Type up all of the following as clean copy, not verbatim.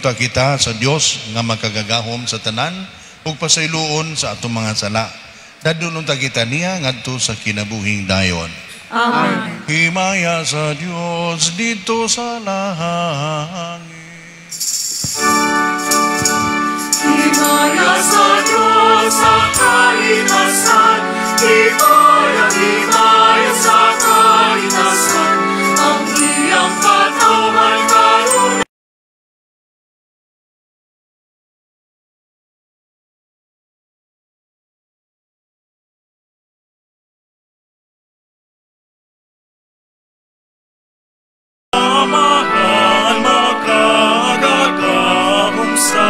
ta kita sa Dios nga makagagahom sa tanan ug pasayloon sa atong mga sala. Dadulong ta kita niya ngadto sa kinabuhing dayon. Amen. Himaya sa Dios dito sa langit. Himaya sa Diyos sa kaitasan, himaya sa kaitasan, ang iyang katawan karon. Amahan makagagahom sa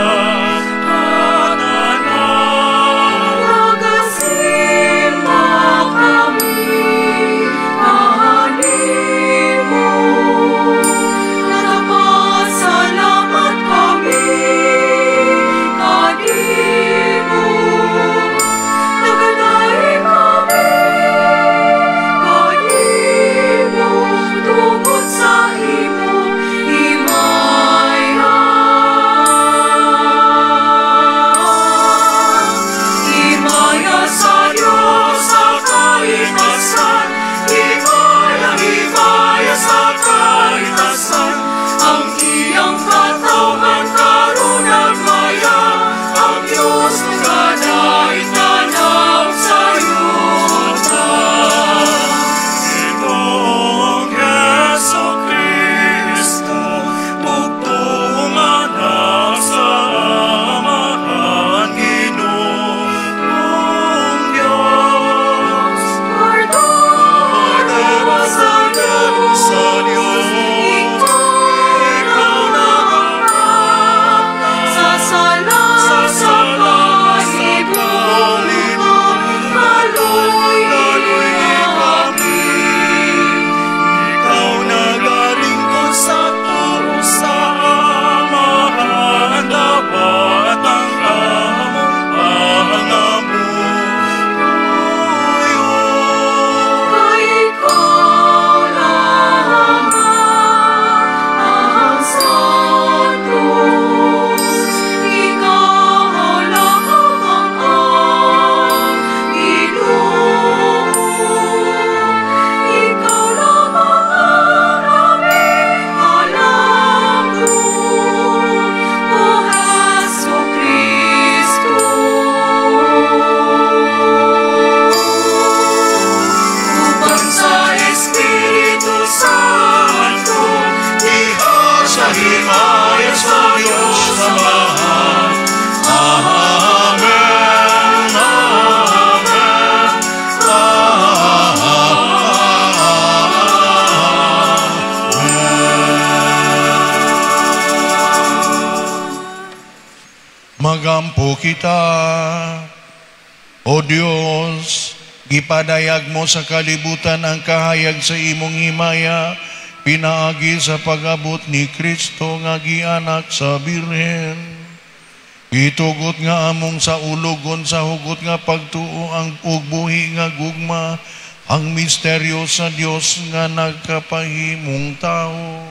Magampo kita, O Dios, gipadayag mo sa kalibutan ang kahayag sa imong himaya, pinaagi sa pag-abot ni Kristo nga gianak sa Birhen. Itugot nga among sa ulogon sa hugot nga pagtuo ang ugbuhi nga gugma, ang misteryo sa Dios nga nagkapahimong tao.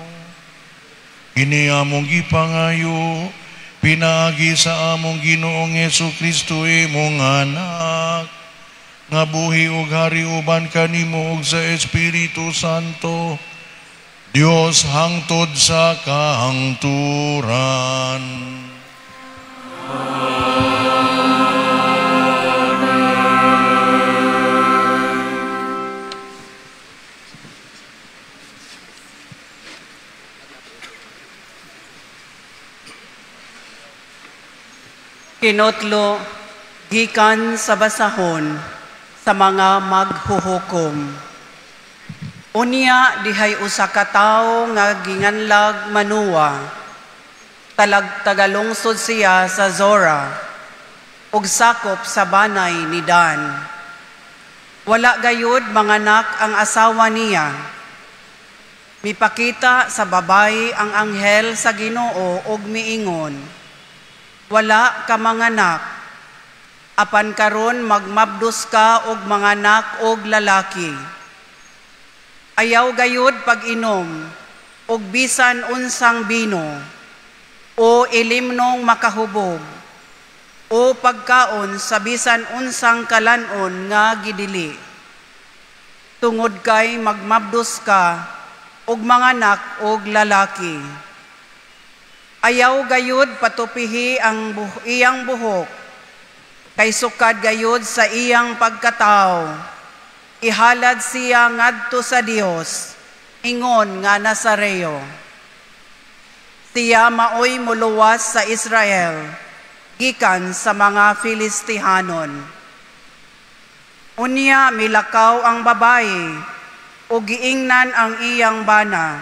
Kini among gipangayo, pinaagi sa among Ginoong Jesu-Kristo imong anak, nga buhi ug hari uban kanimo ug sa Espiritu Santo, Dios hangtod sa kahangturan. Kinotlo, gikan sa basahon sa mga maghuhukom. Unya dihay usa ka tawo nga ginganlag Manuwa. Tagalungsod siya sa Zora ug sakop sa banay ni Dan. Wala gayud manganak ang asawa niya. Mipakita sa babay ang anghel sa Ginoo ug miingon, wala ka manganak, apan karon magmabdos ka og manganak og lalaki. Ayaw gayud pag-inom og bisan unsang bino, o ilimnong makahubog, o pagkaon sa bisan unsang kalanon nga gidili. Tungod kay magmabdos ka, og manganak og lalaki. Ayaw gayud patupihi ang iyang buhok, kay sukad gayud sa iyang pagkatao. Ihalad siya ngadto sa Dios, ingon nga Nazareo. Siya maoy muluwas sa Israel, gikan sa mga Filistihanon. Unya milakaw ang babae, o giingnan ang iyang bana.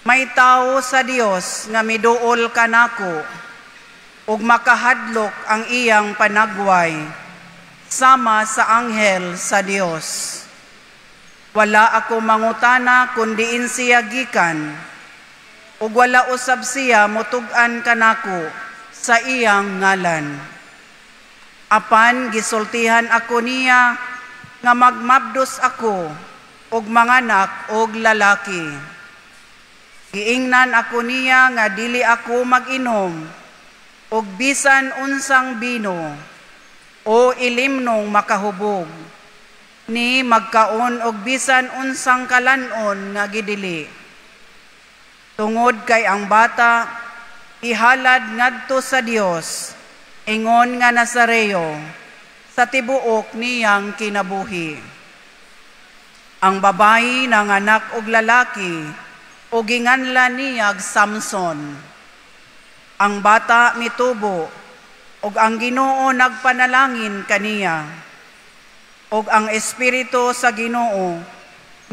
May tao sa Dios nga miduol kanako, ug makahadlok ang iyang panagway, sama sa anghel sa Dios. Wala ako mangutana kundiin siya gikan, ug wala usab siya mutug-an kanako sa iyang ngalan. Apan gisultihan ako niya nga magmabdos ako og manganak og lalaki. Giingnan ako niya nga dili ako mag-inom og bisan unsang bino o ilimnong makahubog, ni magkaon og bisan unsang kalanon nga gidili. Tungod kay ang bata ihalad ngadto sa Dios, ingon nga Nazareo, sa tibuok niyang kinabuhi. Ang babayi nanganak og lalaki, o ginganlan niyag Samson. Ang bata mitubo, og ang Ginoo nagpanalangin kaniya. Og ang Espiritu sa Ginoo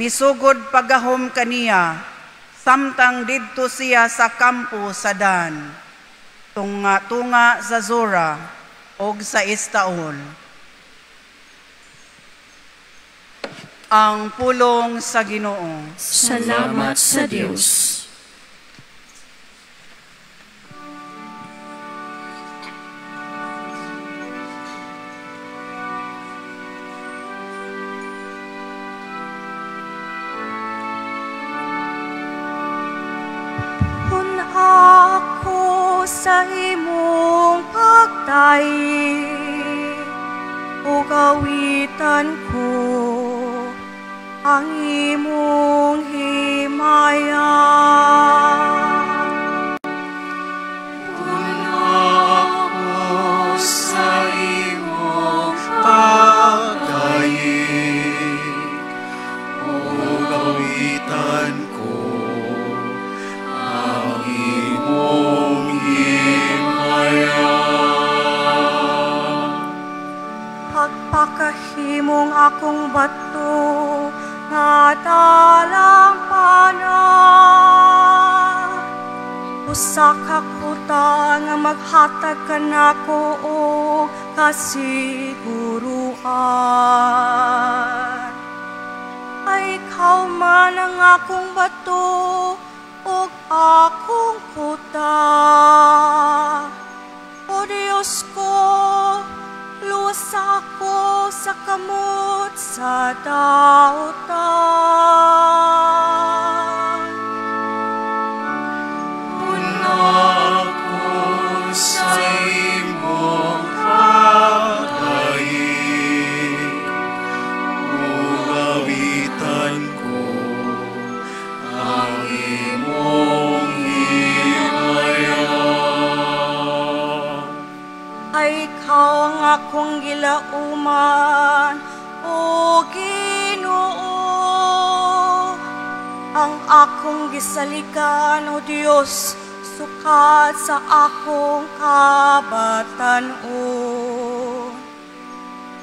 misugod pagahom kaniya, samtang didto siya sa kampo sa Dan, tunga sa Zora, og sa Estaol. Ang pulong sa Ginoo. Salamat sa Diyos. Ako sa imong pagtayi, o gawitan ko ang imong himaya. Ako sa imong pagtayi, o gawitan ko ang imong himaya. Pagpakahimong akong bato nga dalang pana, usa ka kuta nga maghatag kanako og kasiguruan. Ay ikaw man ang akong bato ug akong kuta. O Diyos ko, luwas ako sa kamot sa dautan. Ako sa imong pagtayi, o gawitan ko ang imong himaya. Ay ikaw ang akong gilauman, o Ginoo, ang akong gisalikan, o Diyos, sukat sa akong kabatan-on.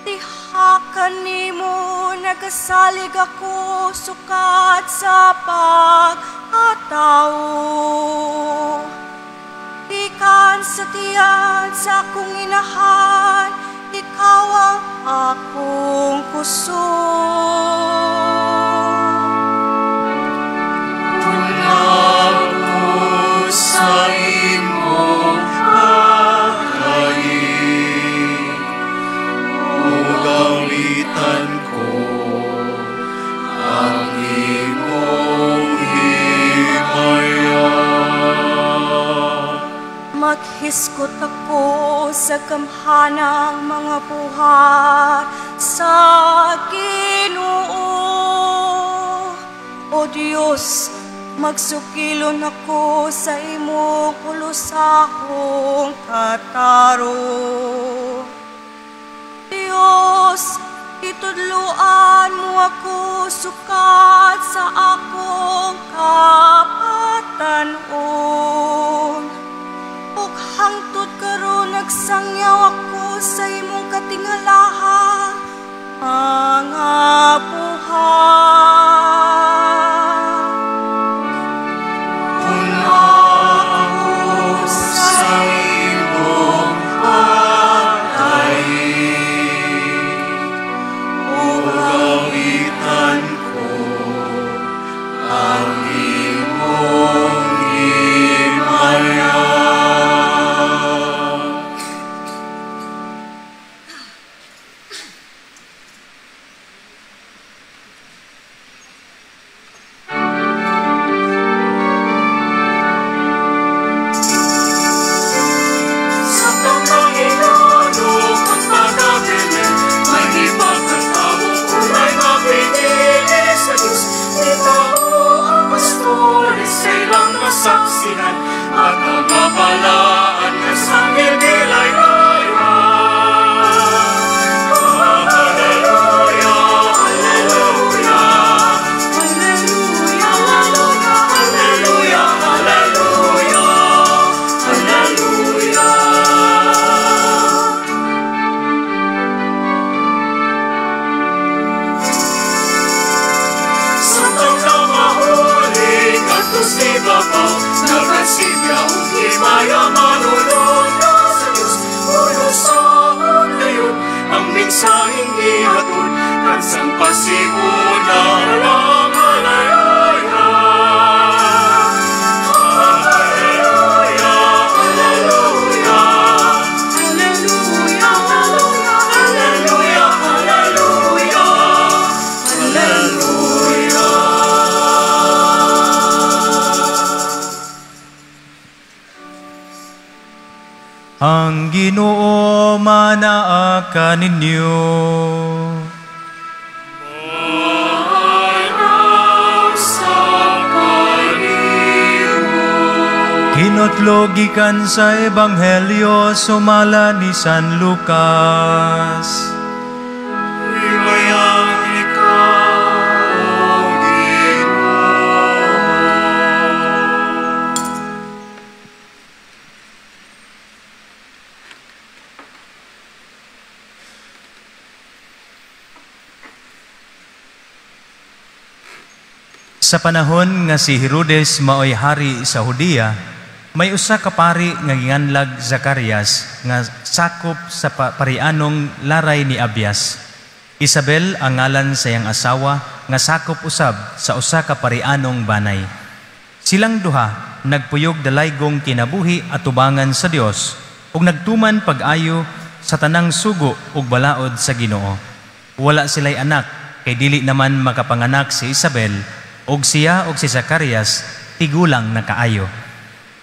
Tihakan nimo nagasalig ako, sukat sa pag-ataw. Ikan sa tiyan sa akong inahan, ikaw ang akong kusog. Ako sa imong pagtayi, o gawitan ko ang imong himaya. gamhanang mga buhat sa Ginoo. O Diyos, magsukilon ako sa imong pulusahong kataro. Diyos, itudluan mo ako sukat sa akong kapatanon. Ug hangtod karon nagsangyaw ako sa imong katingalaha mga buhat. Kung ako sa imong pagkain, o gawitan ko ang imong himaya. Saksihan at magabalaan na sa nilay-laya. Hallelujah, hallelujah, hallelujah, hallelujah, hallelujah, hallelujah. Sa tawang mahuling at tusibabaw, nagsibya ang himaya manunod na sa Diyos. Ulo sa ngayon, ang minsahing ihatod, kansang pasiuna lang halayaya. Hallelujah, hallelujah, hallelujah, hallelujah, hallelujah, hallelujah. Ang Ginoo manaa kaninyo. Kinotlogikan sa Ebanghelyo sumala ni San Lucas. Himayang ikaw, Ginoo. Sa panahon nga si Herodes maoy hari sa Judea, may usa ka pari nga ginganlag Zacarias nga sakop sa parianong laray ni Abias. Isabel ang ngalan sa iyang asawa nga sakop usab sa usa ka parianong banay. Silang duha nagpuyog dalaygong kinabuhi at tubangan sa Dios ug nagtuman pag-ayo sa tanang sugo ug balaod sa Ginoo. Wala sila'y anak kay dili naman makapanganak si Isabel ug siya ug si Zacarias tigulang na kaayo.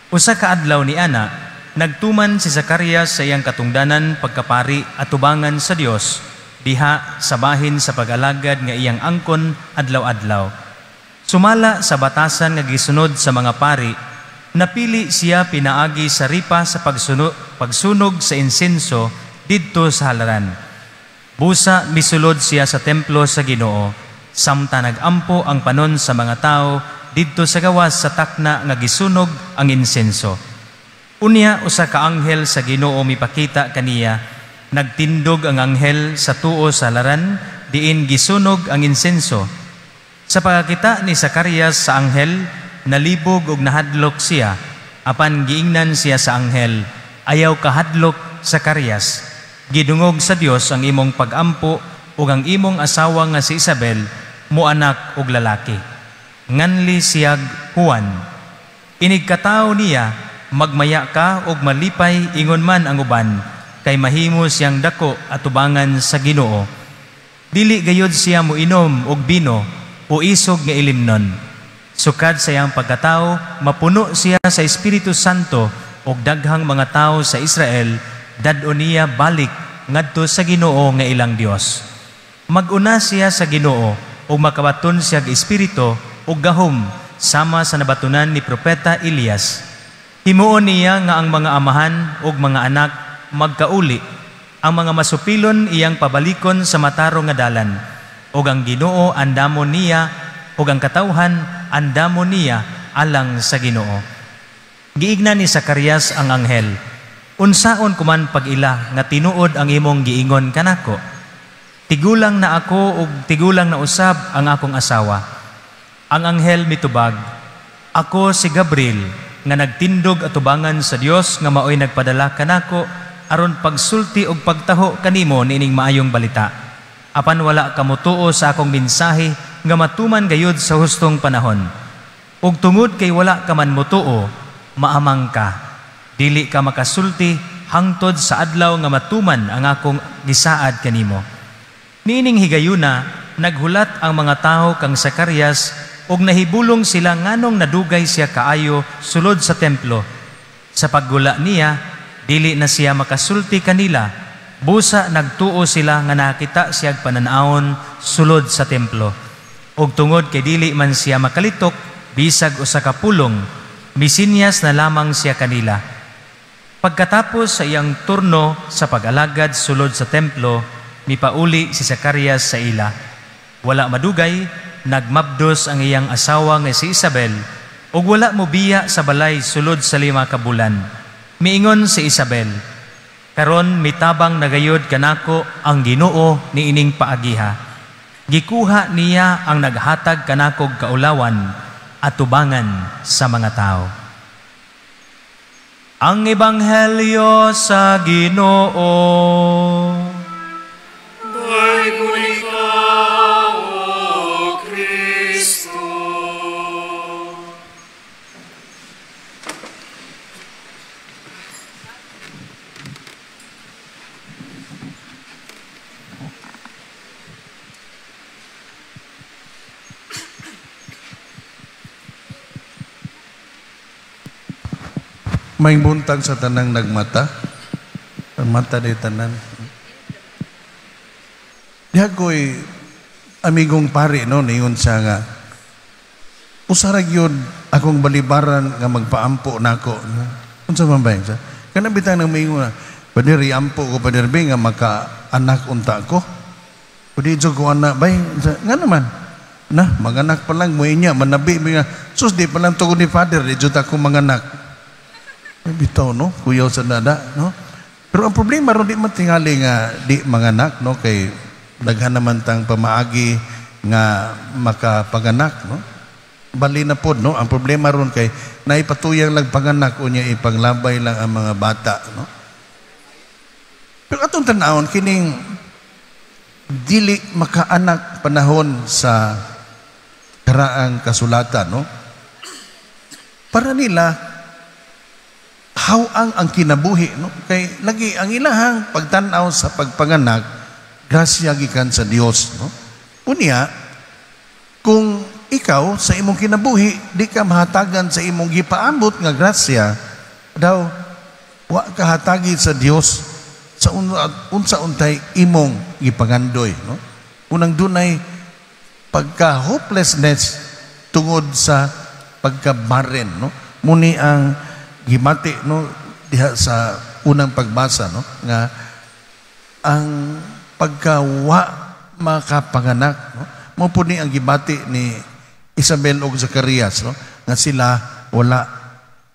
Usa ka adlaw ni ana, nagtuman si Zacarias sa iyang katungdanan pagkapari at tubangan sa Dios diha sa bahin sa pag-alagad nga iyang angkon adlaw-adlaw. Sumala sa batasan nga gisunod sa mga pari, napili siya pinaagi sa ripa sa pagsunog sa insenso didto sa halaran. Busa misulod siya sa templo sa Ginoo, samta nagampo ang panon sa mga tao didto sa gawas sa takna nga gisunog ang insenso. Unya usa ka anghel sa Ginoo mipakita kaniya, nagtindog ang anghel sa tuo sa halaran diin gisunog ang insenso. Sa pagkakita ni Zacarias sa anghel, nalibog ug nahadlok siya, apan giingnan siya sa anghel, ayaw kahadlok Zacarias. Gidungog sa Dios ang imong pag-ampo ug ang imong asawa nga si Isabel muanak og lalaki. Nganli siyag Juan. Inig katao niya, magmaya ka og malipay ingon man ang uban, kay mahimo siyang dako at tubangan sa Ginoo. Dili gayud siya moinom og bino o isog nga ilimnon. Sukad sa iyang pagkatao, mapuno siya sa Espiritu Santo og daghang mga tao sa Israel dadon niya balik ngadto sa Ginoo nga ilang Dios. Maguna siya sa Ginoo ug makabaton siya og espiritu ug gahom sama sa nabatunan ni propeta Elias. Himuon niya nga ang mga amahan ug mga anak magkauli, ang mga masupilon iyang pabalikon sa mataro nga dalan, ug ang Ginoo andamon niya ug ang katawhan andamon niya alang sa Ginoo. Giigna ni Zacarias ang anghel, unsaon kuman pag-ila nga tinuod ang imong giingon kanako? Tigulang na ako ug tigulang na usab ang akong asawa. Ang anghel mitubag, ako si Gabriel nga nagtindog atubangan sa Dios nga maoy nagpadala kanako aron pagsulti og pagtaho kanimo niining maayong balita. Apan wala ka motuo sa akong mensahe nga matuman gayud sa hustong panahon. Ug tungod kay wala ka man motuo, maamang ka. Dili ka makasulti hangtod sa adlaw nga matuman ang akong gisaad kanimo. Niining higayuna, naghulat ang mga tawo kang Zacarias ug nahibulong sila nganong nadugay siya kaayo sulod sa templo. Sa paggula niya, dili na siya makasulti kanila. Busa nagtuo sila nga nakita siya pananaon sulod sa templo. Ug tungod kay dili man siya makalitok, bisag usa ka pulong, misinyas na lamang siya kanila. Pagkatapos sa iyang turno sa pag-alagad sulod sa templo, mipauli si Zacarias sa ila. Wala madugay, nagmabdos ang iyang asawa nga si Isabel, ug wala mo biya sa balay sulod sa 5 ka bulan. Miingon si Isabel, karon mitabang nagayod kanako ang Ginoo niining paagiha. Gikuha niya ang naghatag kanakog kaulawan at tubangan sa mga tao. Ang Ebanghelyo sa Ginoo. Daigun ikaw, O Kristo. May buntag sa tanang nagmata. Ang mata ni tanan. Diha ko'y amigong pari, no, niyon siya nga, usarag yun akong balibaran nga magpaampo nako. Kung sa mambayan siya, kanabitang nang maingong na, padiri ampo ko, padirbi nga maka-anak unta ko. Pwede ito ko anak, bay, nga naman, na, mag-anak pa lang, mo inya, manabi, nga, sus, di pa lang to ko ni father, di ito ako mga-anak. Bitaw, no, kuyaw sa nada, no. Pero ang problema, ron di matingali nga, di mga-anak, no, kay daghan naman tang pamaagi nga makapaganak, no? Bali na pod, no? Ang problema ron kay naipatuyang lang panganak o niya ipanglabay lang ang mga bata, no? Pero atong tanawon kining dili makaanak panahon sa karaang kasulatan, no? Para nila hawang ang kinabuhi, no? Kay lagi ang ilahang pagtanaw sa pagpanganak grasya gikan sa Dios, no? Unya, kung ikaw sa imong kinabuhi di ka mahatagan sa imong gipaambot nga grasya, daw wa ka hatagi sa Dios sa unsa untay imong gipangandoy, no? Unang dunay pagka hopelessness tungod sa pagka-barren, no? Muni ang gimati, no, diha sa unang pagbasa, no, nga ang pagkawa makapanganak, no? Mo po ni ang gibati ni Isabel o Zacarias, no? Nga sila wala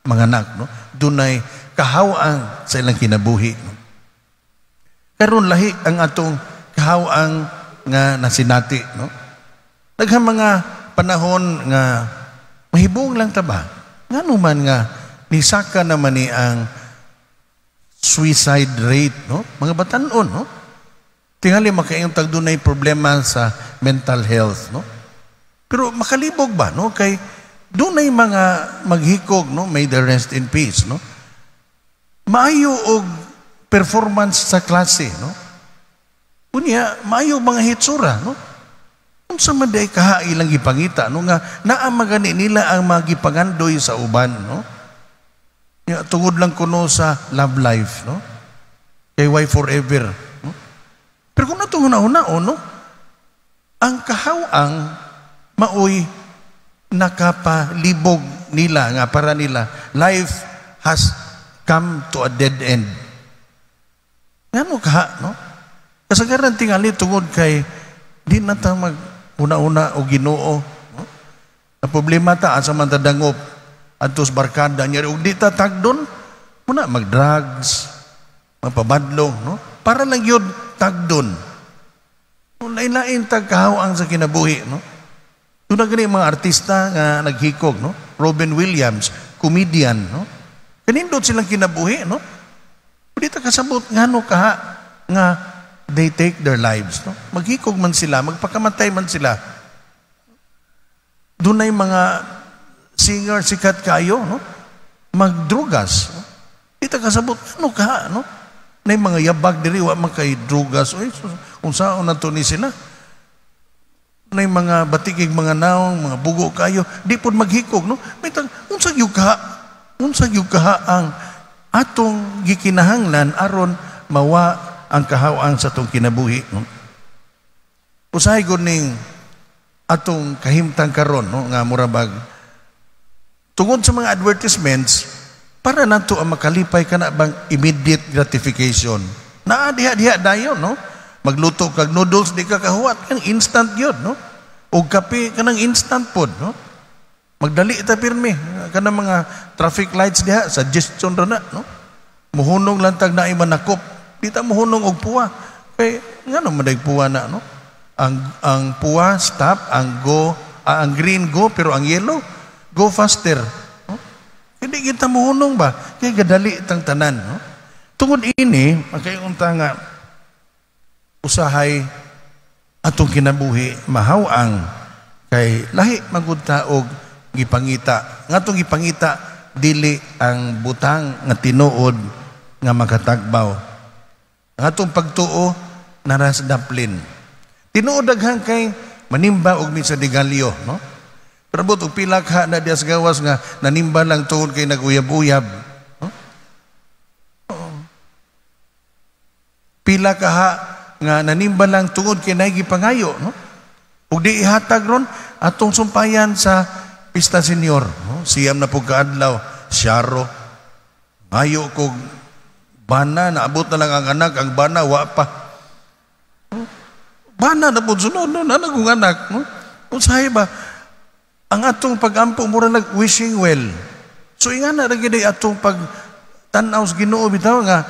manganak, no? Dunay kahawang sa ilang kinabuhi, no? Karon lahi ang atong kahawang nga nasinati, no? Daghang mga panahon nga mahibong lang ta ba? Ngano man nga nisaka naman ni ang suicide rate, no? Mga batanon, no? Tingali makaayong tag dunay problema sa mental health, no? Pero makalibog ba, no? Kay dunay mga maghikog, no? May the rest in peace, no? Maayo og performance sa klase, no? Unya, maayo mga hitsura, no? Kung sa man day kaha ilang gipangita, no? Nga naamagani nila ang mga gipangandoy sa uban, no? Tungod lang kuno sa love life, no? Kay why forever? No? Pero kung nato una-una, no? Ang kahawang maoy nakapalibog nila nga para nila life has come to a dead end. Ngano kaha, no? Kasagaran tingali tungod kay di na ta mag una-una o Ginoo, no? Na problema ta asa man ta dangop adtos barkada niya ug di ta tagdon muna mag-drugs, magpabadlong, no? Para lang yun tagdon. Lain-lain tagkahawang sa kinabuhi, no? Doon na gani mga artista nga naghikog, no? Robin Williams, comedian, no? Kanindot silang kinabuhi, no? Hindi ta kasabot ngano kaha nga they take their lives, no? Maghikog man sila, magpakamatay man sila. Doon na mga singer sikat kayo, no? Magdrugas, no? Hindi ta kasabot ano kaha, no? Na mga yabag diri wa man kay drugas, oy unsaon na to ni sila? Na mga batikig mga naong, mga bugo kayo, di po maghikog, no? May unsa gyud kaha ang atong gikinahanglan aron mawa ang kahawang sa atong kinabuhi, no? Usahay gud ning atong kahimtang karon, no? Nga murabag tungod sa mga advertisements para nato ang makalipay kana bang immediate gratification. Naa diha dayon, no? Magluto kag noodles di ka kahuwat kan instant yun, no? O kape kanang instant pod, no? Magdali ta pirmi kanang mga traffic lights diha suggestion ra na, no? Muhunong lang tag naay manakop, di ta muhunong og puwa kay ngano man day puwa na, no? Ang puwa stop, ang green go pero ang yellow go faster, no? Hindi kita muhunong ba kay gadali tang tanan, no? Tungod ini magkayunta nga usahay atong kinabuhi mahawang kay lahi magud ta og gipangita. Ngatong gipangita dili ang butang nga tinuod nga makatagbaw. Ang atong pagtuo naras daplin. Tinuod daghan kay manimba og minsa digalyo, no? Pero but og pila ka na dias gawas nga nanimba lang tuod kay naguyab-uyab, no? Pila ka nga nanimba lang tungod kay naigi pangayo, no? Ug di ihatag ron atong sumpayan sa Pista Senior, no? Siyam na pug kaadlaw, syaro. Mayo kog bana naabot na lang ang anak, ang bana wa pa. Bana na pud sunod no kung anak, no? Usahay ba ang atong pagampo mura nag wishing well. So ingana ra gid atong pag tan-aw sa Ginoo bitaw nga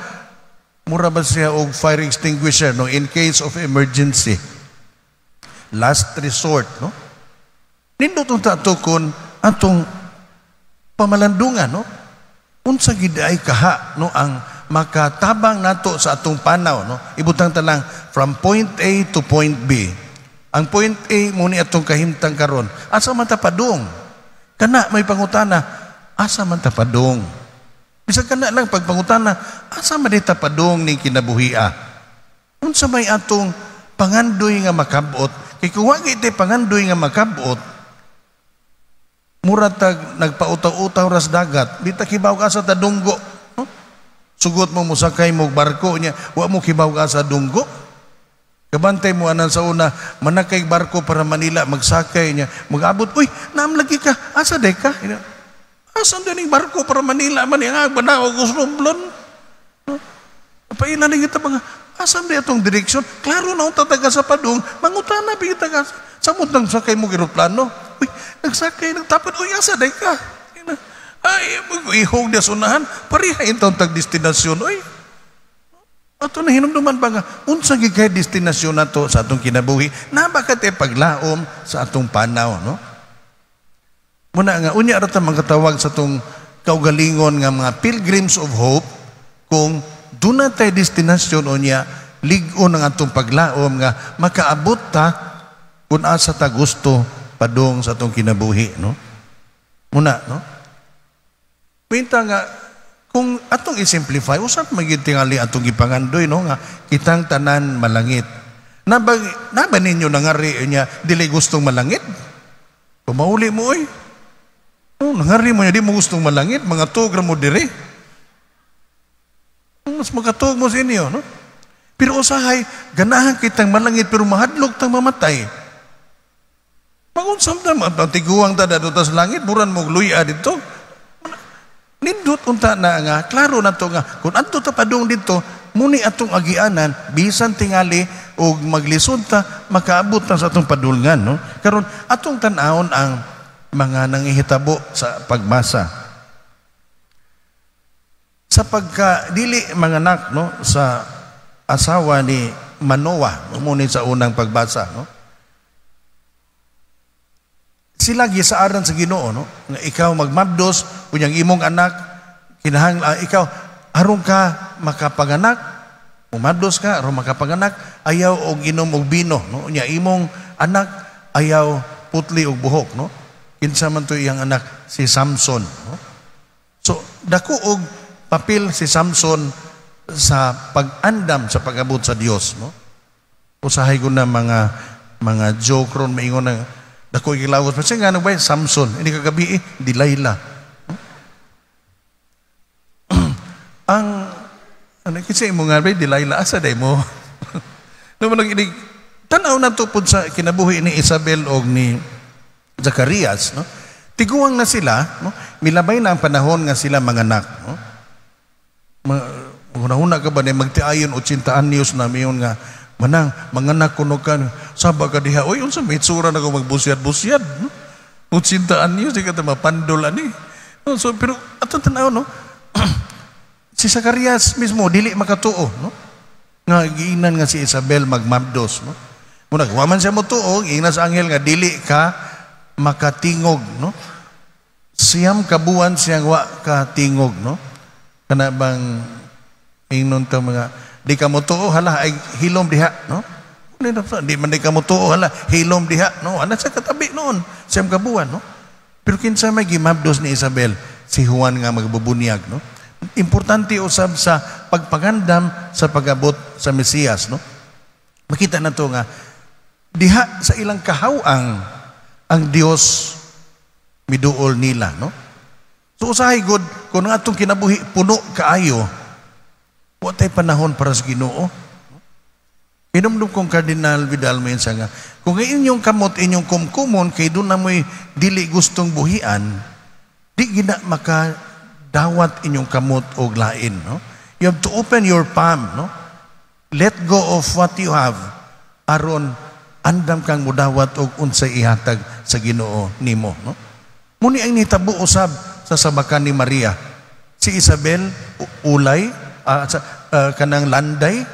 mura ba siya og fire extinguisher, no, in case of emergency, last resort, no? Nindot unta tukon atong pamalandungan, no? Unsa gid ay kaha, no, ang makatabang nato sa atong panaw, no? Ibutang ta lang from point A to point B. Ang point A mo ni atong kahimtang karon, asa man ta padung? Kana may pangutana, asa man ta padung? Bisag kana lang pagpangutana, asa man dita padung ning kinabuhia? Unsa may atong pangandoy nga makabot? Kay kung wa gid pangandoy nga makabot, mura tag nagpautaw-utaw ras dagat, di ta kibaw ka sa tadunggo, no? Sugot mo musakay mo barko niya, wa mo kibaw ka sa dunggo. Kabantay mo anan sa una, manakay barko para Manila, magsakay niya, magabot, uy, naamlagi ka, asa day ka? Asan din yung barko para Manila man yung banaw ko slumblon? Pailan yung kita mga, asan din itong direksyon? Klaro na ang tataga sa padung, mangutana pa kita ka. Samot nang sakay mo aeroplano. Uy, nagsakay, nagtapad, uy, asa day ka? Ay, ihog niya sunahan, parihain taong tag-destinasyon, uy. Ato na hinumduman ba nga, unsa gikay destinasyon na to sa atong kinabuhi, na bakit paglaom sa atong panaw, no? Muna nga, unya rata magkatawag sa itong kaugalingon nga mga pilgrims of hope, kung doon na tayo destinasyon o niya, ligon ang atong paglaom nga, makaabot ta kung asa ta gusto padong sa atong kinabuhi, no? Muna, no? Pinta nga, kung atong i-simplify, usap magitingali atong ipangandoy, no? Nga, kitang tanan malangit. Naba ninyo nangari niya, dili gustong malangit? Kumauli mo, oy. Nangari mo niya, di mo gustong malangit, mga tugra mo dire. Mas makatuog mo sa inyo, no? Pero usahay, ganahan kitang malangit, pero mahadlok tang mamatay. Magunsam na, tiguang ta dito sa langit, buran mo luya dito. Nindot unta na nga, klaro na to nga, kung ato ta padung dito, muni atong agianan, bisan tingali, o maglisod ta, makaabot na sa atong padulngan, no? Karon atong tan-awon ang mga nangihitabo sa pagbasa. Sa pagka-dili mga anak, no, sa asawa ni Manoah, muni sa unang pagbasa, no? Sila gisaaran sa Ginoo, no? Nga ikaw magmabdos, kunyang imong anak, ikaw, aron ka makapanganak, umabdos ka, aron makapanganak, ayaw og inom og bino, no? Nya imong anak, ayaw putli og buhok, no? Kinsa man to iyang anak, si Samson, no? So, dako og papel si Samson sa pag-andam sa pag-abot sa Dios, no? Usahay ko na mga joke ron, maingon na, dako igilawos, kasi nga ano ba, Samson, hindi kagabi Delilah. Ang, ano, kasi mo nga ba, Delilah, asa day mo? Naman nag tanaw na to po sa kinabuhi ni Isabel o ni Zacarias, no? Tiguang na sila, no? Milabay na ang panahon nga sila manganak, no? Una-una ka ba na magtiayon 80 anyos na mayon nga manang manganak kuno ka saba ka diha oy unsa may itsura na ko magbusyad-busyad, no? 80 anyos di ka ta mapandol ani, no? So pero ato tanaw, no? Si Zacarias mismo dili makatuo, no? Nga giinan nga si Isabel magmabdos, no? Muna wa man siya motuo, giinan sa anghel nga dili ka makatingog, no? Siyam kabuan siyang wa katingog, no? Kana bang ingnon ta mga di ka mo tuo hala ay hilom diha, no? Di man di ka mo tuo hala hilom diha, no? Ana sa katabi noon siyam kabuan, no? Pero kinsa may gimabdos ni Isabel, si Juan nga magbubunyag, no? Importante usab sa pagpagandam sa pag-abot sa Mesiyas, no? Makita na to nga diha sa ilang kahawang ang Dios miduol nila, no? So usahay god kung ang atong kinabuhi puno kaayo, wa tay panahon para sa Ginoo. Inumdum kong Cardinal Vidal Mensa nga, kung inyong kamot inyong kumkumon kay doon na mo'y dili gustong buhian, di gina makadawat inyong kamot og lain, no? You have to open your palm, no? Let go of what you have aron andam kang mudawat og unsay ihatag sa Ginoo nimo, no? Muni ang nitabo usab sa sabakan ni Maria. Si Isabel ulay kanang landay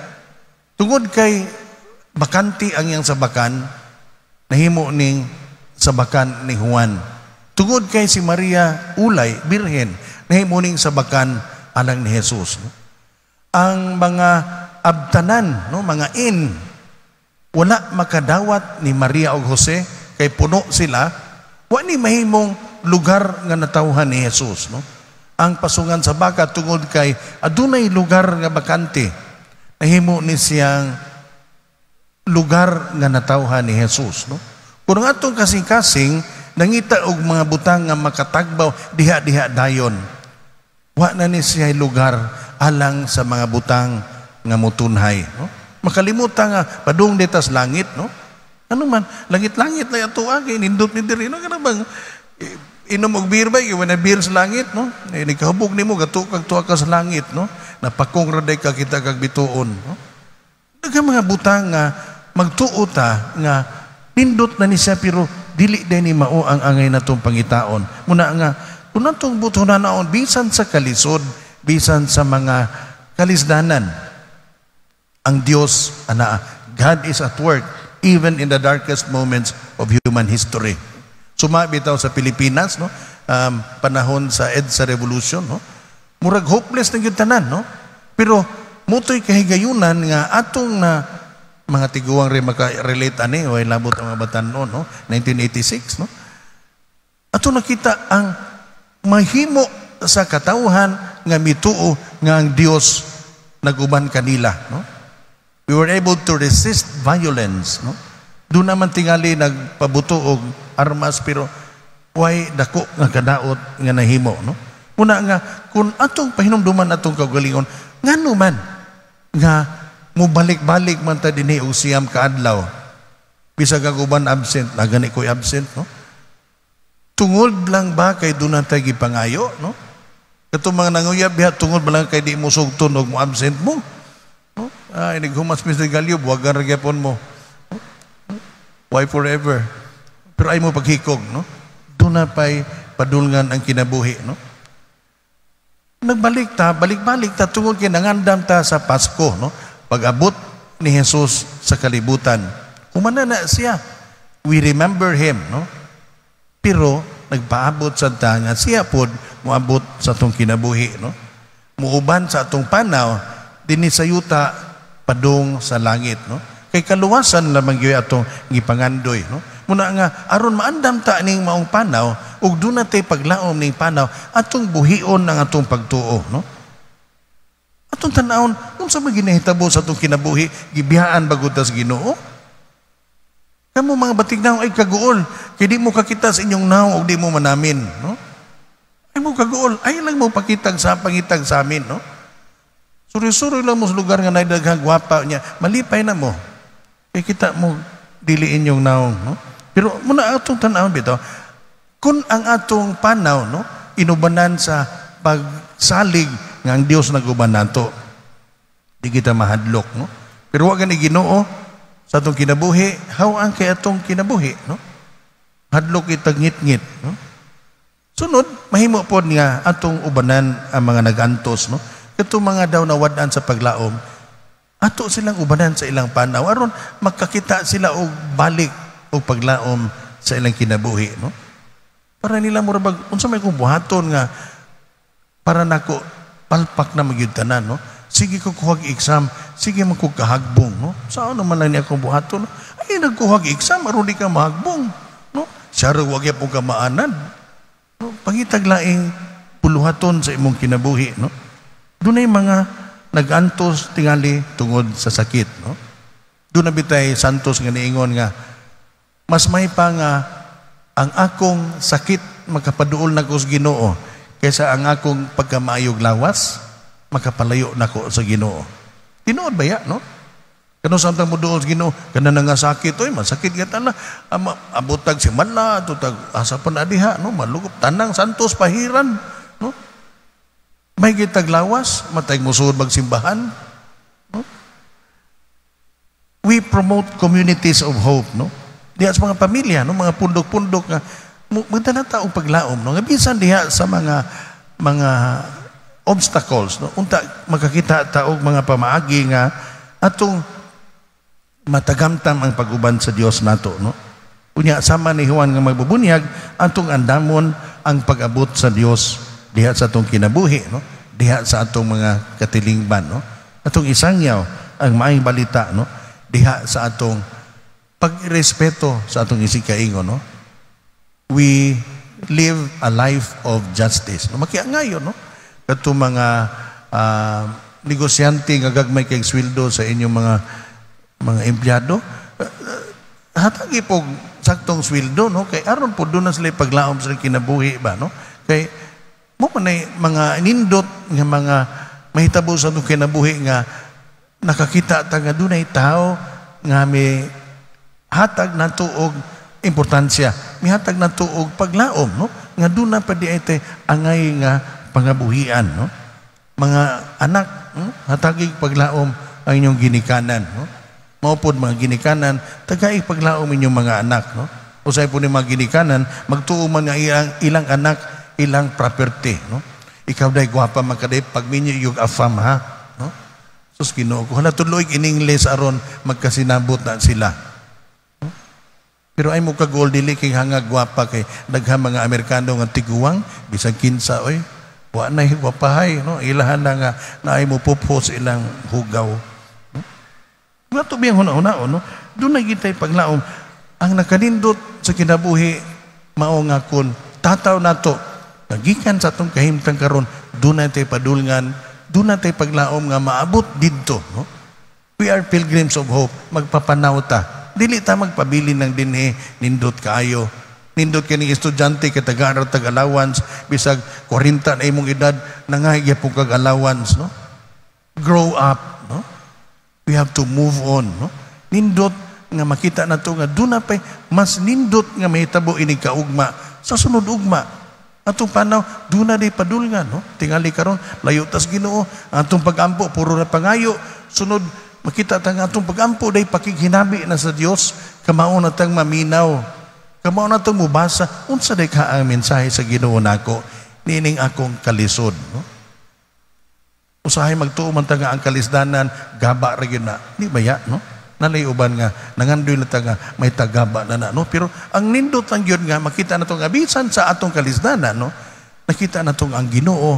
tungod kay bakanti ang iyang sabakan, nahimo ning sabakan ni Juan. Tungod kay si Maria ulay birhen, nahimo ning sabakan alang ni Jesus, no? Ang mga abtanan, no, mga wala makadawat ni Maria o Jose kay puno sila, wa ni mahimong lugar nga natawhan ni Jesus, no? Ang pasungan sa baka tungod kay adunay lugar nga bakante, nahimo ni siyang lugar nga natawhan ni Jesus, no? Kung ang atong kasing-kasing nangita og mga butang nga makatagbaw diha-diha dayon, wa na ni siya lugar alang sa mga butang nga mutunhay, no? Makalimutan nga padung detas langit, no? Ano man langit-langit na ato agi nindot ni diri, no? Kana bang inom og beer ba iwan na beer sa langit, no? Nagkahubog nimo gato kag tuwa ka sa langit, no? Napakong raday ka kita kag bituon, no? Daghang mga butang nga magtuo ta nga nindot na ni siya pero dili din ni mao ang angay natong pangitaon. Muna nga kung natong buto na naon bisan sa kalisod, bisan sa mga kalisdanan, ang Dios ana, God is at work even in the darkest moments of human history. Sumabitaw sa Pilipinas, no? Panahon sa EDSA Revolution, no? Murag hopeless na yung tanan, no? Pero mutoy kahigayunan nga atong na mga tiguang rin maka-relate ani, o labot ang mga batan noon, no? 1986, no? Ato nakita ang mahimo sa katawhan nga mituo nga ang Dios naguban kanila, no? We were able to resist violence, no? Doon naman tingali nagpabuto og armas pero way dako nga kadaot nga nahimo, no? Muna nga, kung atong pahinumduman atong kaugalingon, ngano man, nga, mubalik-balik man ta dinhi og siyam kaadlaw. Bisa kag uban absent, na gani ko'y absent, no? Tungod lang ba kay doon natin gipangayo, no? Katong mga nanguyab, tungod ba lang kay di mo sugton o mo absent mo? No? Inighumas Mr. Galyo, buwagan ragyapon mo. No? Why forever? Pero ay mo paghikog, no? Doon na pa'y padulngan ang kinabuhi, no? Nagbalik ta, balik-balik ta, tungod kay nangandam ta sa Pasko, no? Pag-abot ni Jesus sa kalibutan, humana na siya. We remember Him, no? Pero, nagpaabot sa ta nga siya pod moabot sa atong kinabuhi, no? Muuban sa atong panaw, dinhi sa yuta, padung sa langit, no? Kay kaluwasan lamang gyud atong gipangandoy, no? Muna nga, aron maandam ta ning maong panaw, ug doon natay paglaom ning panaw, atong buhion ang atong pagtuo, no? Atong tanawon, unsa man ginahitabo sa atong kinabuhi, gibiyaan bagud ta sa Ginoo? Kamu mga batignaw ay kaguol, kay di mo kakita sa inyong naw o di mo manamin, no? Ay mo kaguol, ay lang mo pangitag sa amin, no? Suri-suri lang mo sa lugar nga naidaghang gwapa niya, malipay na mo. Kay kita mo diliin yung naong, no? Pero muna atong tanawon bitaw, kung ang atong panaw, no, inubanan sa pagsalig nga ang Dios naguban nato, di kita mahadlok, no? Pero wag ni Ginoo sa atong kinabuhi, hawaan kay atong kinabuhi, no? Hadlok kita ngit-ngit, no? Sunod, mahimo pod nga atong ubanan ang mga nagantos, no? Katong mga daw nawadaan sa paglaom, ato silang ubanan sa ilang panaw aron makakita sila og balik og paglaom sa ilang kinabuhi, no? Para nila murabag unsa may kong buhaton nga para nako palpak na magyud tanan, no? Sige ko kuhag exam, sige man ko kahagbong, no? Saan naman lang niya akong buhaton, no? Ay nagkuhag exam aron di ka mahagbong, no? Siyara wag yapon ka maanan, no? Pangitag laing puluhaton sa imong kinabuhi, no? Dunay mga nagantos tingali tungod sa sakit, no? Doon na bitay santos nga niingon nga mas may pa nga ang akong sakit makapaduol na ko sa Ginoo kaysa ang akong pagkamaayog lawas makapalayo na ko sa Ginoo. Tinuod ba ya, no? Kano samtang mo duol sa Ginoo, kana na nga sakit, oy, masakit gata na, abutag si Mala, tutag asa pa na diha, no? Malugop, tanang santos pahiran, no? May gitag lawas, matay mo suod magsimbahan, no? We promote communities of hope, no? Diha sa mga pamilya, no? Mga pundok-pundok nga, magdala taong paglaom, no? Nga bisan diha sa mga obstacles, no? Unta makakita taog mga pamaagi nga atong matagamtam ang pag-uban sa Dios nato, no? Unya sama ni Juan nga magbubunyag atong andamon ang pag-abot sa Dios diha sa atong kinabuhi, no? Diha sa atong mga katilingban, no? Atong isangyaw ang maayong balita, no? Diha sa atong pagrespeto sa atong isikaingon, no? We live a life of justice, no? Makiangayon, no? Kato mga negosyante nga gagmay kay sweldo sa inyong mga empleyado, hatagi po saktong sweldo, no? Kay aron po doon na sila paglaom sa kinabuhi ba, no? Kay mo man ay mga nindot nga mga mahitabo sa itong kinabuhi nga nakakita ta nga doon ay tao nga may hatag na tuog importansya, may hatag na tuog paglaom, no? Nga doon na pa di ay angay nga pangabuhian, no? Mga anak, hatagig paglaom ang inyong ginikanan, no? Maupod mga ginikanan, tagaig paglaom inyong mga anak, no? Usay po ni mga ginikanan, magtuo man nga ilang anak, ilang property, no? Ikaw dahi gwapa magkaday, pagminyo yung afam, ha? No? Sus Ginoo ko, hala tuloy in English aron magkasinabot na sila. No? Pero ay mo kagol dili kay hangag gwapa kay daghang mga Amerikano nga tiguwang, bisag kinsa, oy, wa na hiwapahay, no? Ilahan na nga na ay mo pupos ilang hugaw. No? Nga to biyang huna-huna, no? Doon na gitay paglaom. Ang nakanindot sa kinabuhi, mao nga kun tataw nato, nagikan sa itong kahimtang karon, doon na tayo padulngan, doon na tayo paglaom nga maabot dito, no? We are pilgrims of hope, magpapanaw ta. Dili ta magpabili ng dinhi, nindot kaayo, Nindot kini estudyante katag-aral tag-allowance bisag 40 na imong edad nangahigya po kag allowance, no? Grow up, no? We have to move on, no? Nindot nga makita nato nga duna pay mas nindot nga mahitabo ini kaugma sa sunod ugma. Atong panaw duna day padulngan, no? Tingali karon layo tas Ginoo, atong pagampo puro na pangayo, sunod makita tang atong pagampo day pakighinabi na sa Dios, kamao na tang maminaw, kamao na tang mubasa unsa day ka ang mensahe sa Ginoo nako, nining akong kalisod, no? Usahay magtuo man ta nga ang kalisdanan gaba ra gyud na, di baya, no? Nalay uban nga nangandoy na ta nga may tagaba na, no? Pero ang nindot ang gyud nga makita nato nga bisan sa atong kalisdanan, no? Nakita nato ang Ginoo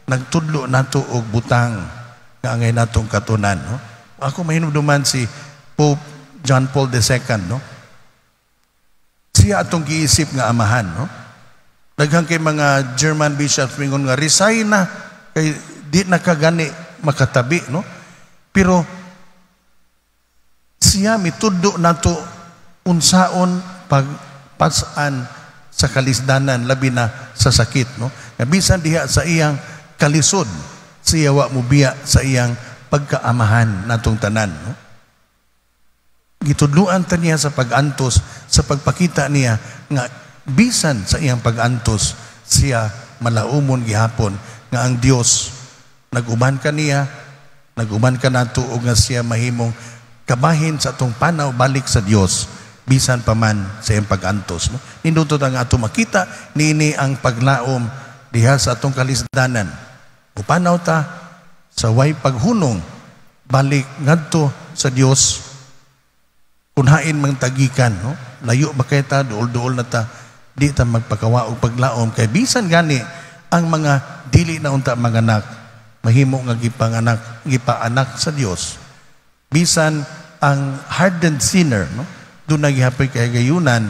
nagtudlo nato og butang nga angay natong katunan, no? Ako mahinumduman si Pope John Paul II, no? Siya atong giisip nga amahan, no? Daghang kay mga German bishops mingon nga resign na kay di na kagani makatabi, no? Pero siya mituddo nato unsaon pagpasan sa kalisdanan labi na sa sakit, no? Nga bisan diha sa iyang kalisod siya wa mubiya sa iyang pagkaamahan natong tanan, no? Gitudluan ta niya sa pagantos, sa pagpakita niya nga bisan sa iyang pagantos siya malaumon gihapon nga ang Dios naguban ka niya, naguban ka nato og nga siya mahimong kabahin sa atong panaw balik sa Dios bisan pa man sa iyang pagantos, no? Nindot ang ato makita niini ang paglaom diha sa atong kalisdanan. Upanaw ta sa way paghunong balik ngadto sa Dios, kunhain mang tagikan, no? Layo ba kay ta, duol-duol na ta, di ta magpakawa og paglaom kay bisan gani ang mga dili na unta manganak mahimo nga gipaanak sa Dios. Bisan ang hardened sinner, no? Doon naghihapay kay gayunan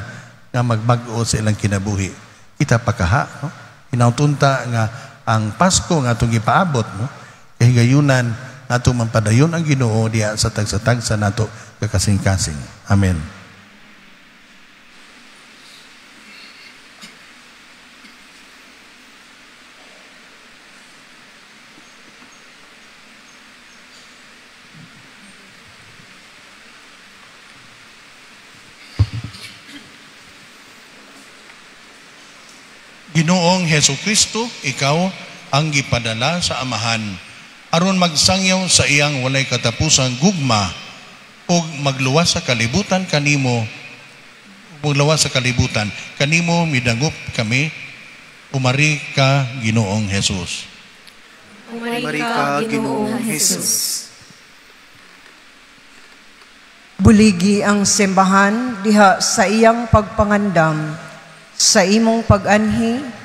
nga magbag-o sa ilang kinabuhi. Kita pakaha, no? Hinautunta nga ang Pasko nga itong ipaabot, no? Kay gayunan nga itong mampadayon ang Ginoo diya sa tagsa nato kakasing-kasing. Amen. Ginoong Hesus Kristo, ikaw ang gipadala sa amahan aron magsangyaw sa iyang walay katapusang gugma ug magluwas sa kalibutan kanimo midangop kami. Umari ka Ginoong Hesus. Umari ka Ginoong Hesus. Buligi ang simbahan diha sa iyang pagpangandam sa imong pag-anhi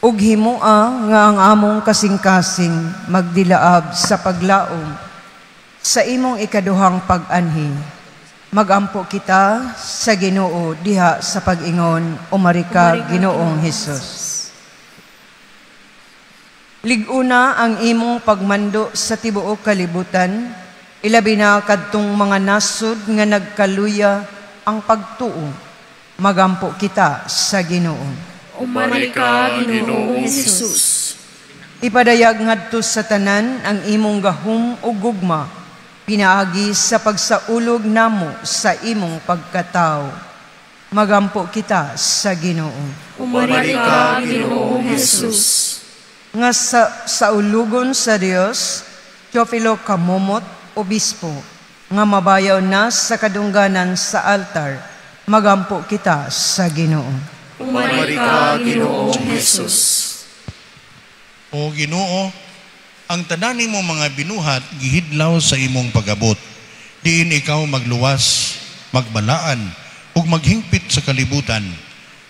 ug himoa nga ang among kasing-kasing magdilaab sa paglaom sa imong ikaduhang pag-anhi. Magampo kita sa Ginoo diha sa pag-ingon, umari ka Ginoong Hesus. Liguna ang imong pagmando sa tibuok kalibutan, ilabi na kadtong mga nasud nga nagkaluya ang pagtuo. Magampo kita sa Ginoo. Umari ka Ginoong Hesus. Ipadayag ngadto sa tanan ang imong gahom ug gugma, pinaagi sa pagsaulog namo sa imong pagkatao. Magampo kita sa Ginoo. Umari ka Ginoong Hesus. Nga sa ulugon sa Dios, Teofilo Kamomot, Obispo, nga mabayaw na sa kadungganan sa altar. Magampo kita sa Ginoo. Umari ka Ginoong Hesus. O Ginoo, ang tanan nimo mga binuhat gihidlaw sa imong pagabot. Diin ikaw magluwas, magbalaan ug maghingpit sa kalibutan.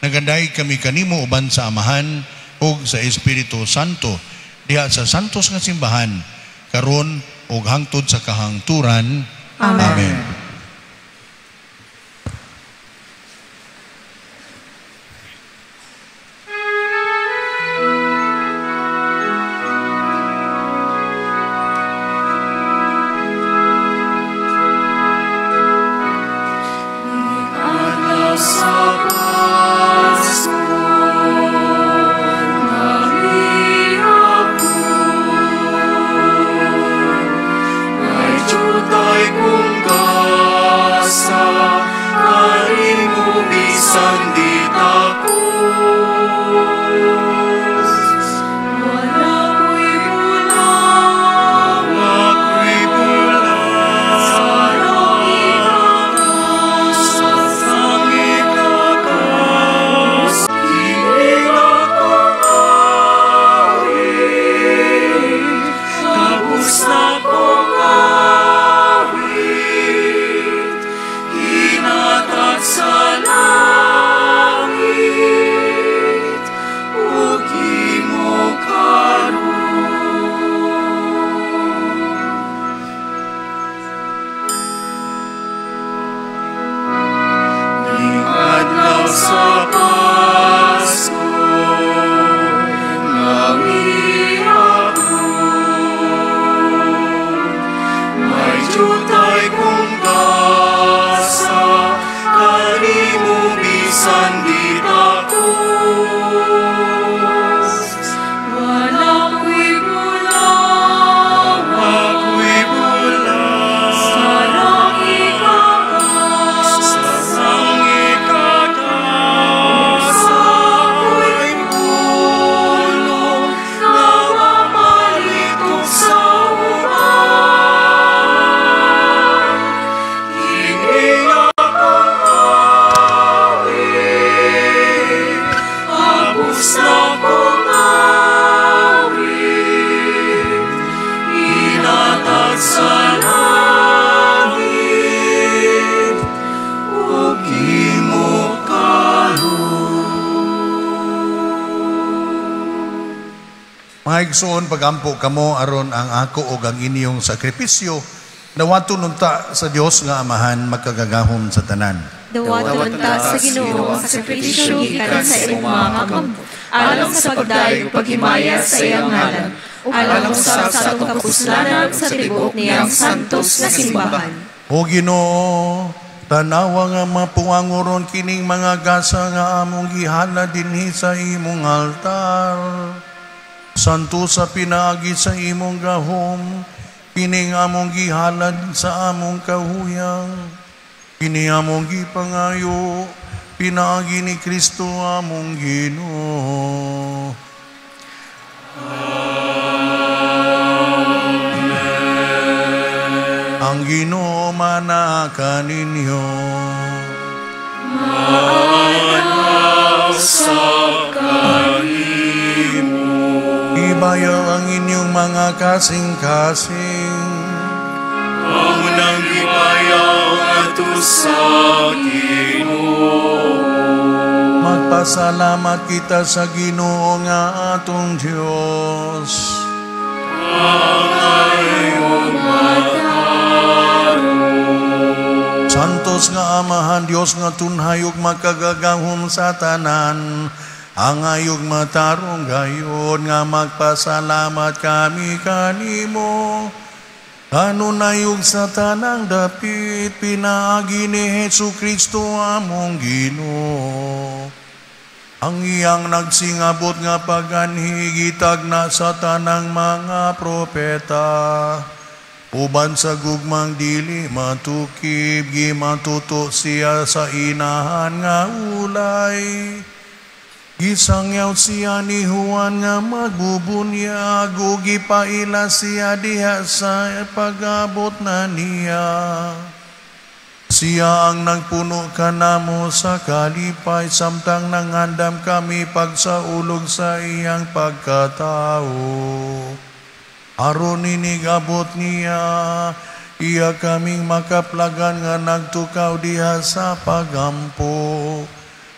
Naganday kami kanimo uban sa Amahan ug sa Espiritu Santo diha sa santos nga simbahan karon ug hangtod sa kahangturan. Amen. Amen. Sa paz sandita ko. Walang wibula, Ako'y bulag, sarang ikakas, sarang ikatas, ako'y pulong na mamalitok sa ulan. Hindi akong awit, abos na kong awit, inatag sa langit, ug imo Mga igsoon, pagampo kamo aron ang ako o ang inyong sakripisyo nawato nunta sa Dios nga Amahan magkagagahom sa tanan. dawaton ta sa Ginoo ang sakripisyo gikan sa imong mga kamambot, alang sa pagdayo paghimaya sa iyang ngalan, alang sa atong kapuslanan sa tibuok niyang santos nga simbahan. O Ginoo, tanawa nga mapuangoron kining mga gasa nga among gihala dinhi sa imong altar. Santo sa pinaagi sa imong gahom, kining among gihalad sa among kahuyang, kini among gipangayo, pinaagi ni Kristo among Ginoo. Ang Ginoo manaka ninyo. Ibayaw ang inyong mga kasing-kasing. ang nang ibayaw ato sa Ginoo. Magpasalamat kita sa Ginoo nga atong Dios. Santos nga Amahan Dios nga tunhay ug makagagahom sa tanan, ang ayog matarong gayon nga magpasalamat kami kanimo. Kanunayog sa tanang dapit, pinaagi ni Hesu Kristo among Ginoo. Ang iyang nagsingabot nga paganhigitag na sa tanang mga propeta. Uban sa gugmang dili matukib, gimatuto siya sa inahan nga ulay. Gisangyaw siya ni Juan nga magbubunyag, ug gipaila siya diha sa pag-abot na niya. Siya ang nagpuno kanamo sa kalipay, samtang nangandam kami pagsaulog sa iyang pagkatao. Aron inigabot niya, iya kaming makaplagan nga nagtukaw diha sa pagampo.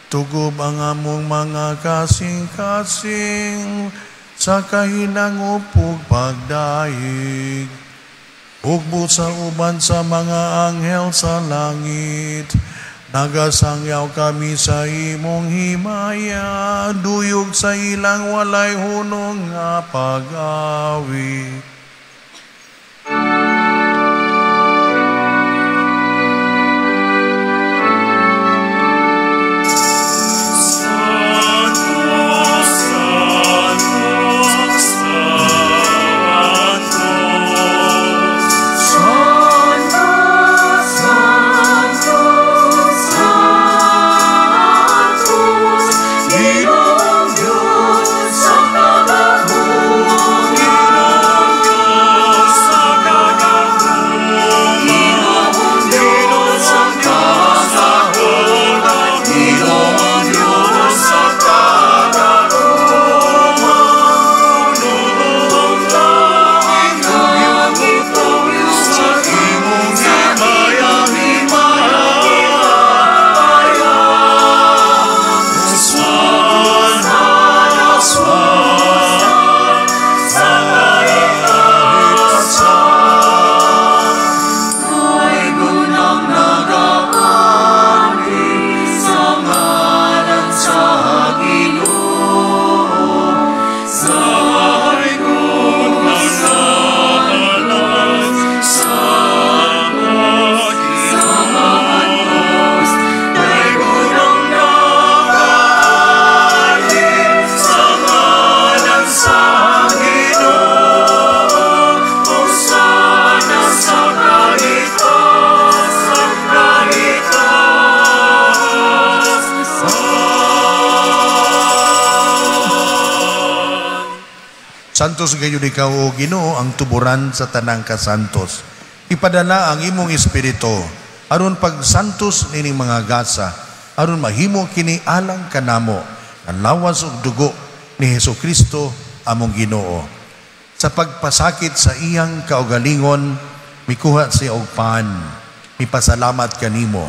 Tugob ang among mga kasing-kasing sa kahinang upog pagdaig. Ugbo sa uban sa mga anghel sa langit, nagasangyaw kami sa imong himaya, duyog sa ilang walay hunong nga pag-awi. Ginoo Santos gayud ikaw o Ginoo ang tuburan sa tanang kasantos. Ipadala ang imong espiritu aron pagsantos nining mga gasa, aron mahimo kini alang kanamo ang lawas ug dugo ni Hesukristo among Ginoo. Sa pagpasakit sa iyang kaugalingon, mikuha siya og paan, mipasalamat kanimo,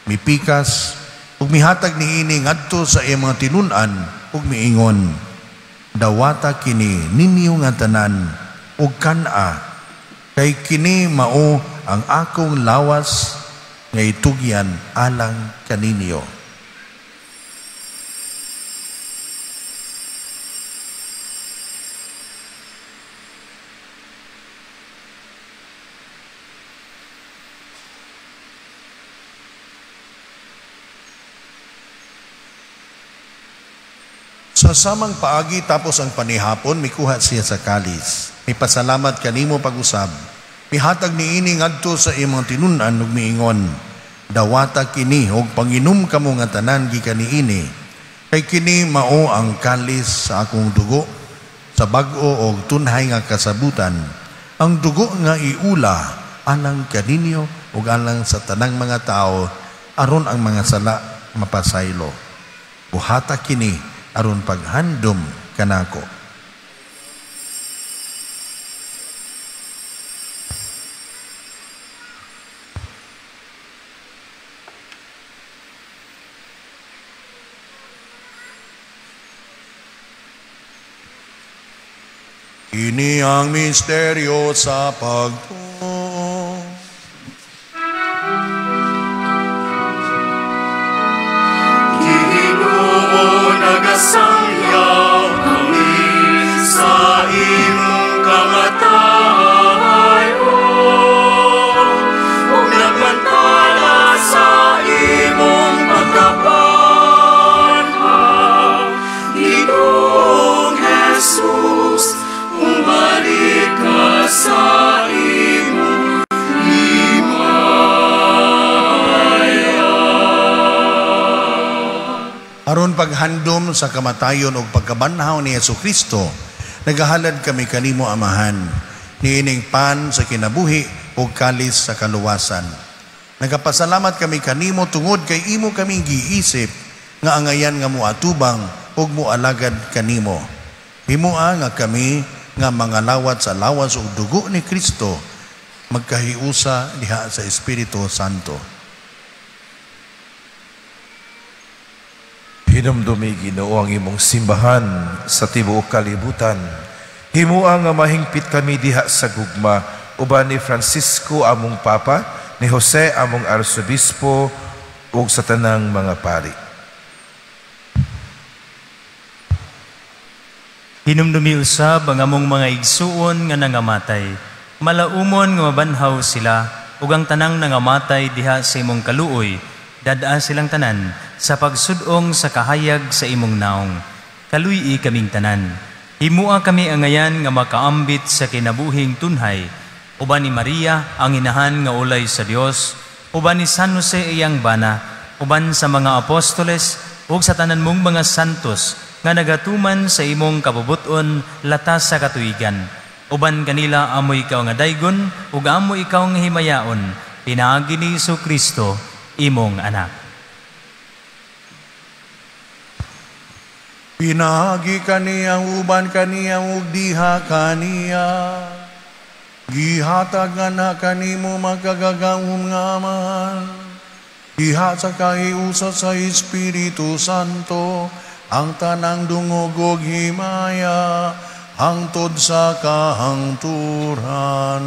mipikas ug mihatag niini ngadto sa iyang mga tinun-an ug miingon, dawata kini ninyo nga tanan ug kana, kay kini mao ang akong lawas nga itugyan alang kaninyo. Sa samang paagi tapos ang panihapon, mikuha siya sa kalis. May pasalamat kanimo pag-usab. Mihatag niini ngadto sa imong tinun-an ug miingon, dawata kini og panginom kamo nga tanan gikan niini. Kay kini mao ang kalis sa akong dugo, sa bag-o og tunhay nga kasabutan. Ang dugo nga iula alang kaninyo ug alang sa tanang mga tao aron ang mga sala mapasaylo. Buhata kini aron paghandom kanako. Ini ang misteryo sa pagtuo. Ginoo nagasangyaw kami sa imong kamatayon, ug nagmantala sa imong pagkabanhaw. Ginoong Jesus, umalik ka sa imong Aron paghandom sa kamatayon o pagkabanhaw ni Hesukristo, nagahalad kami kanimo amahan, niining pan sa kinabuhi o kalis sa kaluwasan. Nagapasalamat kami kanimo tungod kay imo kaming giisip nga angayan nga moatubang ug moalagad kanimo. Himoa nga kami nga mga lawat sa lawas ug dugo ni Kristo magkahiusa diha sa Espiritu Santo. Hinumdumi Ginoo ang imong simbahan sa tibuok kalibutan. Himoa nga mahingpit kami diha sa gugma uban ni Francisco among Papa, ni Jose among Arsobispo ug sa tanang mga pari. Hinumdumi usab ang among mga igsuon nga nangamatay. Malaumon nga mabanhaw sila ug ang tanang nangamatay diha sa imong kaluoy. Dada silang tanan sa pagsudong sa kahayag sa imong naong. Kaluy-i kaming tanan. Himua kami angayan nga makaambit sa kinabuhing tunhay. Uban ni Maria ang inahan nga ulay sa Dios, uban ni San Jose iyang bana, uban sa mga apostoles ug sa tanan mong mga santos nga nagatuman sa imong kabubuton latas sa katuigan. Uban kanila amoy ikaw nga daygon ug amoy ikaw nga himayaon. Pinaagi ni Jesucristo imong anak. Pinagi kaniyang uban kaniyang ug diha kaniya. Gihatag nga na kanimo magkagagahom nga amahan. Diha sa kahiusa sa Espiritu Santo ang tanang dungog ug himaya hangtod sa kahangturan.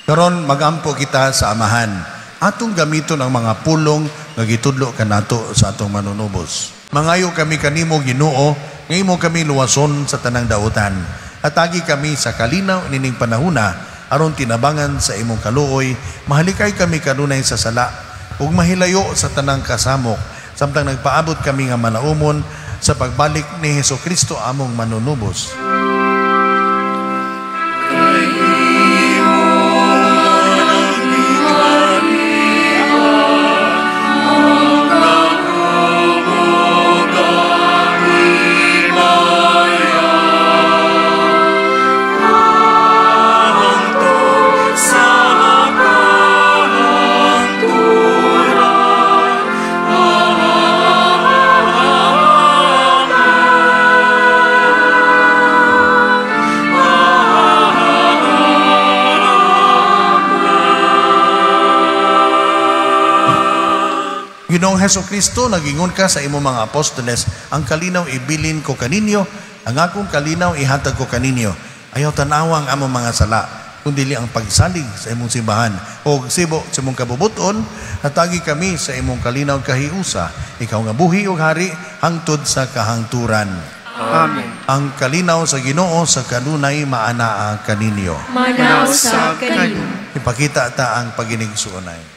Karon magampo kita sa amahan. Atong gamiton ang mga pulong nga gitudlo kanato sa atong manunubos. Mangayo kami kanimo Ginoo, nga imo kami luwason sa tanang dautan. Hatagi kami sa kalinaw nining panahuna, aron tinabangan sa imong kaluoy, mahalikay kami kanunay sa sala, ug mahilayo sa tanang kasamok, samtang nagpaabot kami nga malaumon sa pagbalik ni Hesukristo among manunubos. Ginoong Hesukristo, nagingon ka sa imong mga apostoles, ang kalinaw ibilin ko kaninyo, ang akong kalinaw ihatag ko kaninyo. Ayaw tanawang among mga sala, kundi ang pagsalig sa imong simbahan. O sibo sa imong kabubuton, hatagi kami sa imong kalinaw kahiusa. Ikaw nga buhi o hari, hangtod sa kahangturan. Amen. Ang kalinaw sa Ginoo sa kanunay maanaa kaninyo. Manaw sa kanino. Ipakita ta ang paginigsuonay.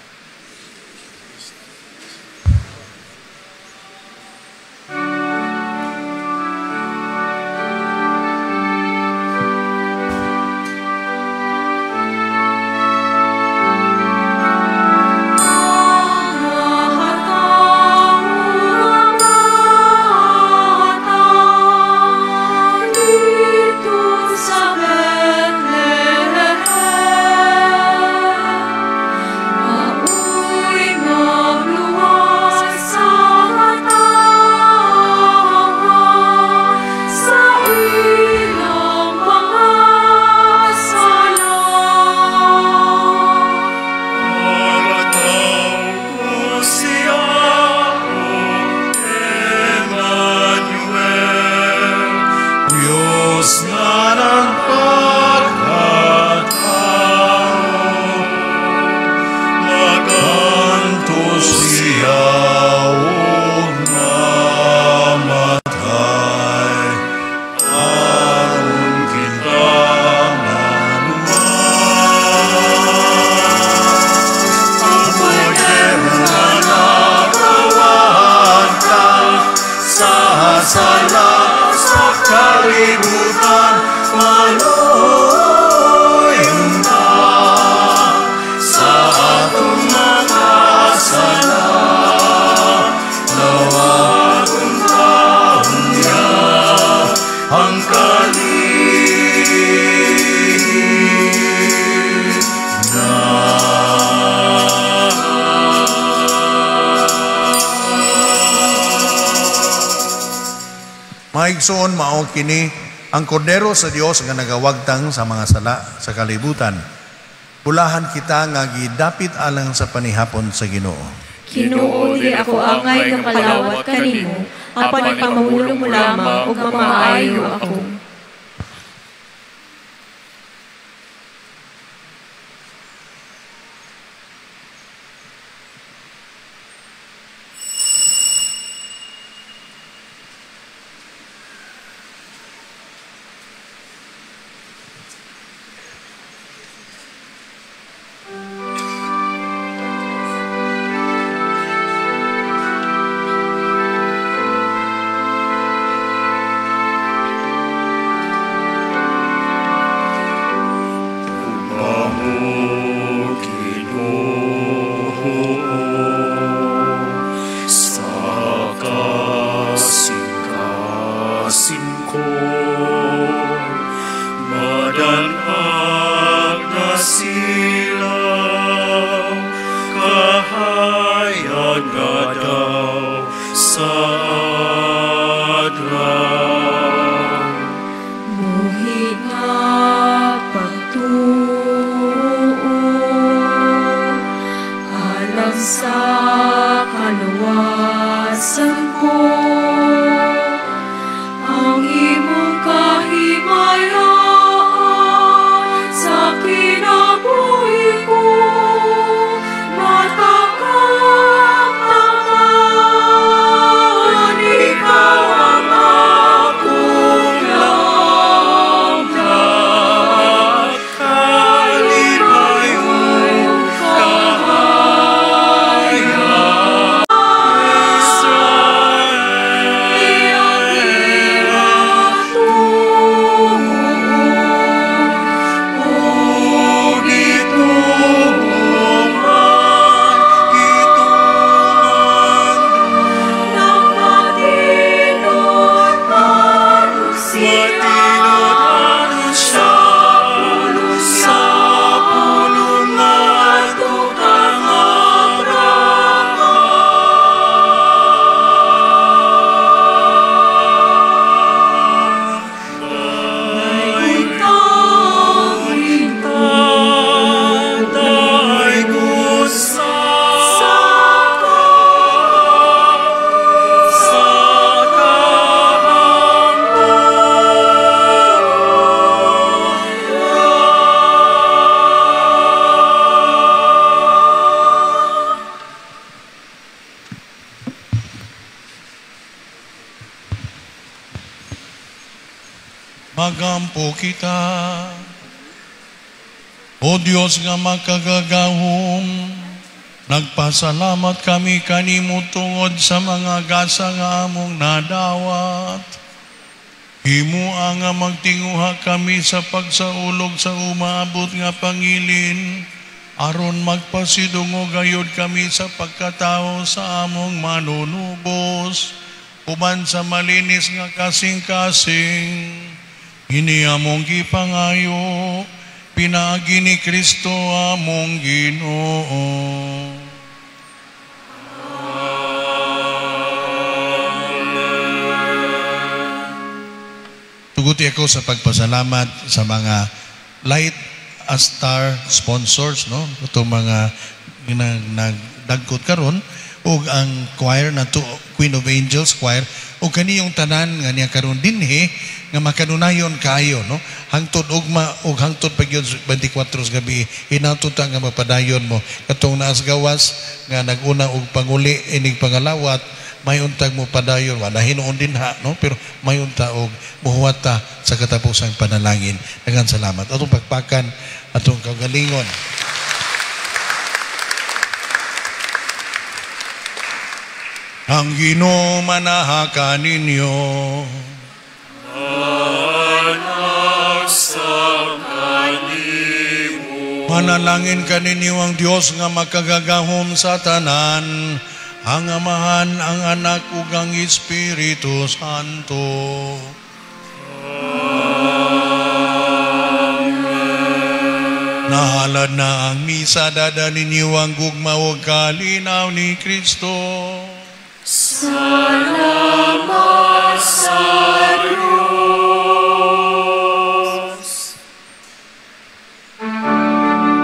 Maigsoon mao kini ang kordero sa Dios nga nagawagtang sa mga sala sa kalibutan. Bulahan kita nga gidapit alang sa panihapon sa Ginoo. Ginoo, di ako angay nga palawat kanimo, apan ipamulong mo lamang ug mamaayo ako. magampo kita. O Diyos nga makagagahom, nagpasalamat kami kanimo tungod sa mga gasa nga among nadawat. Himua nga magtinguha kami sa pagsaulog sa umaabot nga pangilin, aron magpasidungo gayod kami sa pagkatao sa among manunubos, uban sa malinis nga kasing-kasing. Ini among gipangayo, pinaagi ni Kristo among Ginoo. Tuguti ako sa pagpasalamat sa mga Light a Star sponsors, no? Itong mga nagdagkot karon ug ang choir na to, Queen of Angels choir, ug kaniyong tanan nga niya karon dinhi nga makanunayon kayo, no? Hangtod ugma ug hangtod pagyud 24 gabi hinatud ta nga mapadayon mo katong naas gawas nga naguna og panguli ining pangalawat, may untag mo padayon, wala hinuon din ha, no? Pero may unta og muhuwat ta sa katapusang panalangin. Daghang salamat. Atong pagpakan, atong kagalingon. Ang Ginoo manahakan ninyo. Manalangin kaninyo ang Dios nga makagagahom sa tanan, ang Amahan, ang Anak ug ang Espiritu Santo. Amen. Nahalad na ang misa, dada ninyo ang gugma ug kalinaw ni Kristo. Salamat.